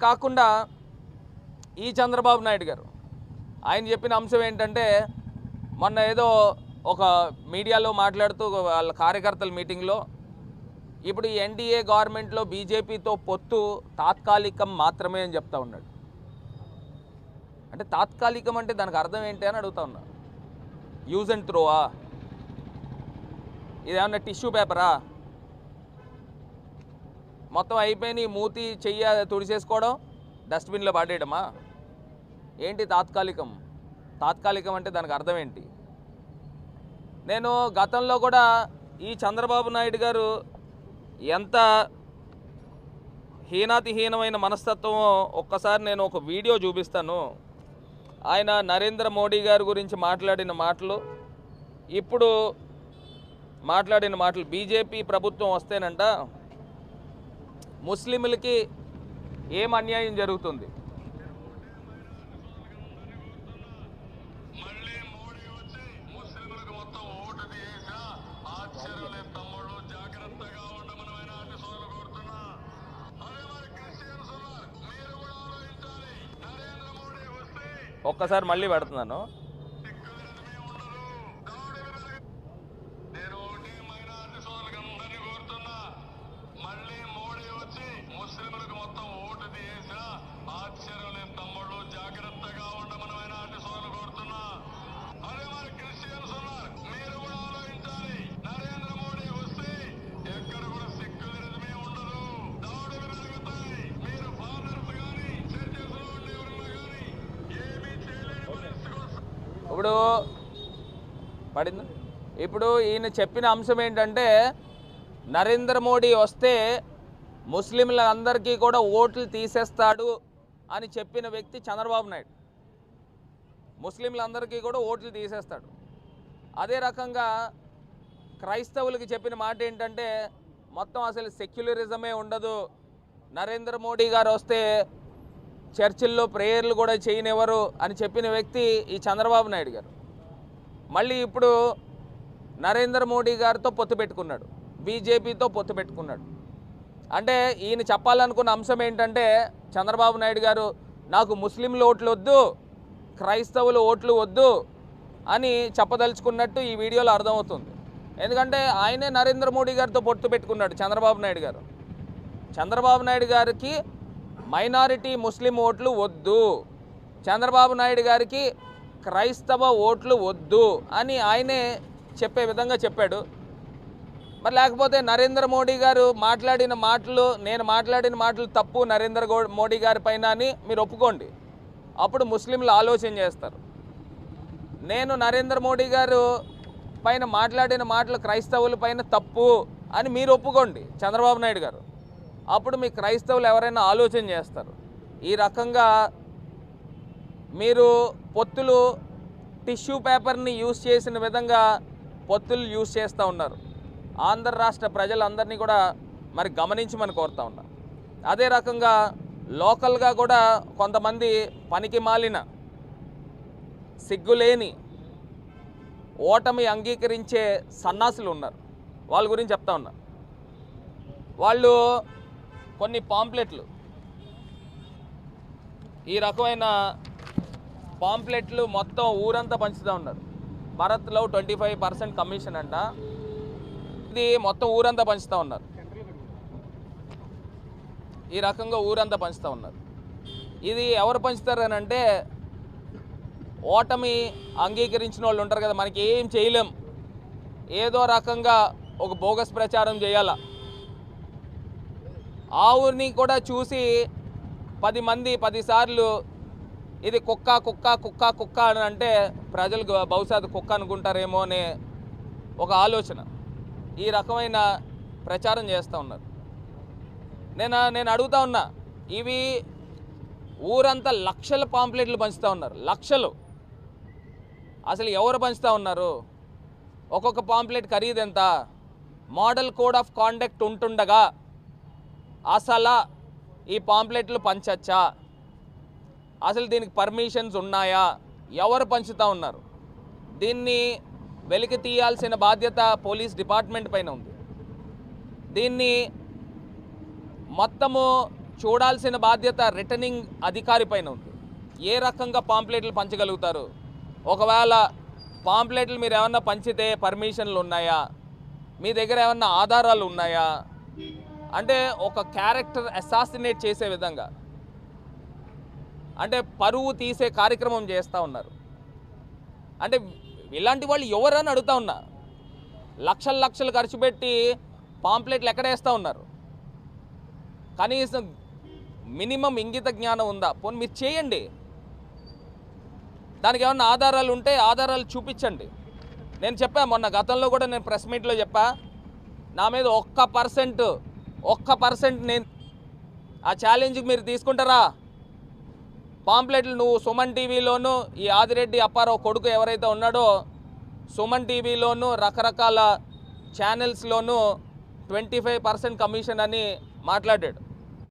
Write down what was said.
కాకుండా ఈ చంద్రబాబు నాయుడు గారు ఆయన చెప్పిన అంశం ఏంటంటే, మొన్న ఏదో ఒక మీడియాలో మాట్లాడుతూ వాళ్ళ కార్యకర్తల మీటింగ్లో ఇప్పుడు ఎన్డీఏ గవర్నమెంట్లో బీజేపీతో పొత్తు తాత్కాలికం మాత్రమే అని చెప్తా ఉన్నాడు. అంటే తాత్కాలికం అంటే దానికి అర్థం ఏంటి అని అడుగుతా ఉన్నా. యూజ్ అండ్ త్రోవా? ఇదేమన్నా టిష్యూ పేపరా? మొత్తం అయిపోయి మూతి చెయ్య తుడిచేసుకోవడం, డస్ట్బిన్లో పడేయడమా? ఏంటి తాత్కాలికం? తాత్కాలికం అంటే దానికి అర్థం ఏంటి? నేను గతంలో కూడా ఈ చంద్రబాబు నాయుడు గారు ఎంత హీనాతిహీనమైన మనస్తత్వమో ఒక్కసారి నేను ఒక వీడియో చూపిస్తాను. ఆయన నరేంద్ర మోడీ గారి గురించి మాట్లాడిన మాటలు, ఇప్పుడు మాట్లాడిన మాటలు, బీజేపీ ప్రభుత్వం వస్తేనంట ముస్లింలకి ఏం అన్యాయం జరుగుతుంది, ఒక్కసారి మళ్ళీ పెడుతున్నాను. ఇప్పుడు పడింది. ఇప్పుడు ఈయన చెప్పిన అంశం ఏంటంటే, నరేంద్ర మోడీ వస్తే ముస్లింలందరికీ కూడా ఓట్లు తీసేస్తాడు అని చెప్పిన వ్యక్తి చంద్రబాబు నాయుడు. ముస్లింలందరికీ కూడా ఓట్లు తీసేస్తాడు. అదే రకంగా క్రైస్తవులకి చెప్పిన మాట ఏంటంటే, మొత్తం అసలు సెక్యులరిజమే ఉండదు, నరేంద్ర మోడీ గారు వస్తే చర్చిల్లో ప్రేయర్లు కూడా చేయనివ్వరు అని చెప్పిన వ్యక్తి ఈ చంద్రబాబు నాయుడు గారు. మళ్ళీ ఇప్పుడు నరేంద్ర మోడీ గారితో పొత్తు పెట్టుకున్నాడు, బీజేపీతో పొత్తు పెట్టుకున్నాడు. అంటే ఈయన చెప్పాలనుకున్న అంశం ఏంటంటే, చంద్రబాబు నాయుడు గారు నాకు ముస్లింల ఓట్లు వద్దు, క్రైస్తవుల ఓట్లు వద్దు అని చెప్పదలుచుకున్నట్టు ఈ వీడియోలో అర్థమవుతుంది. ఎందుకంటే ఆయనే నరేంద్ర మోడీ గారితో పొత్తు పెట్టుకున్నాడు చంద్రబాబు నాయుడు గారు. చంద్రబాబు నాయుడు గారికి మైనారిటీ ముస్లిం ఓట్లు వద్దు, చంద్రబాబు నాయుడు గారికి క్రైస్తవ ఓట్లు వద్దు అని ఆయనే చెప్పే విధంగా చెప్పాడు. మరి లేకపోతే నరేంద్ర మోడీ గారు మాట్లాడిన మాటలు, నేను మాట్లాడిన మాటలు తప్పు నరేంద్ర మోడీ గారి పైన అని మీరు ఒప్పుకోండి, అప్పుడు ముస్లింలు ఆలోచన చేస్తారు. నేను నరేంద్ర మోడీ గారు పైన మాట్లాడిన మాటలు క్రైస్తవుల పైన తప్పు అని మీరు ఒప్పుకోండి చంద్రబాబు నాయుడు గారు, అప్పుడు మీ క్రైస్తవులు ఎవరైనా ఆలోచన చేస్తారు. ఈ రకంగా మీరు పొత్తులు టిష్యూ పేపర్ని యూజ్ చేసిన విధంగా పొత్తులు యూజ్ చేస్తూ ఉన్నారు. ఆంధ్ర రాష్ట్ర ప్రజలందరినీ కూడా మరి గమనించమని కోరుతూ ఉన్నారు. అదే రకంగా లోకల్గా కూడా కొంతమంది పనికి మాలిన, సిగ్గులేని, ఓటమి అంగీకరించే సన్నాసులు ఉన్నారు. వాళ్ళ గురించి చెప్తా ఉన్నా. వాళ్ళు కొన్ని పాంప్లెట్లు, ఈ రకమైన పాంప్లెట్లు మొత్తం ఊరంతా పంచుతూ ఉన్నారు. భరత్లో 25% కమిషన్ అంట, ఇది మొత్తం ఊరంతా పంచుతూ ఉన్నారు. ఈ రకంగా ఊరంతా పంచుతూ ఉన్నారు. ఇది ఎవరు పంచుతారని అంటే, ఓటమి అంగీకరించిన వాళ్ళు ఉంటారు కదా, మనకి ఏం చేయలేం, ఏదో రకంగా ఒక బోగస్ ప్రచారం చేయాల, ఆ ఊరిని కూడా చూసి 10 మంది 10 సార్లు ఇది కుక్క కుక్క కుక్క కుక్క అని అంటే ప్రజలు బహుశా కుక్క అనుకుంటారేమో అనే ఒక ఆలోచన, ఈ రకమైన ప్రచారం చేస్తూ ఉన్నారు. నేను అడుగుతా ఉన్నా, ఇవి ఊరంతా లక్షల పాంప్లెట్లు పంచుతూ ఉన్నారు, లక్షలు. అసలు ఎవరు పంచుతూ ఉన్నారు? ఒక్కొక్క పాంప్లెట్ ఖరీదు ఎంత? మోడల్ కోడ్ ఆఫ్ కాండక్ట్ ఉంటుండగా అసలు ఈ పాంప్లెట్లు పంచచ్చా? అసలు దీనికి పర్మిషన్స్ ఉన్నాయా? ఎవరు పంచుతూ ఉన్నారు? దీన్ని వెలికి తీయాల్సిన బాధ్యత పోలీస్ డిపార్ట్మెంట్ పైన ఉంది. దీన్ని మొత్తము చూడాల్సిన బాధ్యత రిటర్నింగ్ అధికారి పైన ఉంది. ఏ రకంగా పాంప్లెట్లు పంచగలుగుతారు? ఒకవేళ పాంప్లెట్లు మీరు ఏమన్నా పంచితే పర్మిషన్లు ఉన్నాయా? మీ దగ్గర ఏమన్నా ఆధారాలు ఉన్నాయా? అంటే ఒక క్యారెక్టర్ అసాసినేట్ చేసే విధంగా, అంటే పరువు తీసే కార్యక్రమం చేస్తూ ఉన్నారు. అంటే ఇలాంటి వాళ్ళు ఎవరని అడుగుతా ఉన్నా. లక్షలు లక్షలు ఖర్చు పెట్టి పాంప్లెట్లు ఎక్కడేస్తూ ఉన్నారు? కనీసం మినిమం ఇంగిత జ్ఞానం ఉందా? పోనీ మీరు చేయండి. దానికి ఏమన్నా ఆధారాలు ఉంటే ఆధారాలు చూపించండి. నేను చెప్పా, మొన్న గతంలో కూడా నేను ప్రెస్ మీట్లో చెప్పా, నా మీద 1% నేను ఆ ఛాలెంజ్కి మీరు తీసుకుంటారా? పాంప్లెట్లు నువ్వు సుమన్ టీవీలోను, ఈ ఆదిరెడ్డి అప్పారావు కొడుకు ఎవరైతే ఉన్నాడో సుమన్ టీవీలోను రకరకాల ఛానల్స్లోనూ 25% కమిషన్ అని మాట్లాడాడు.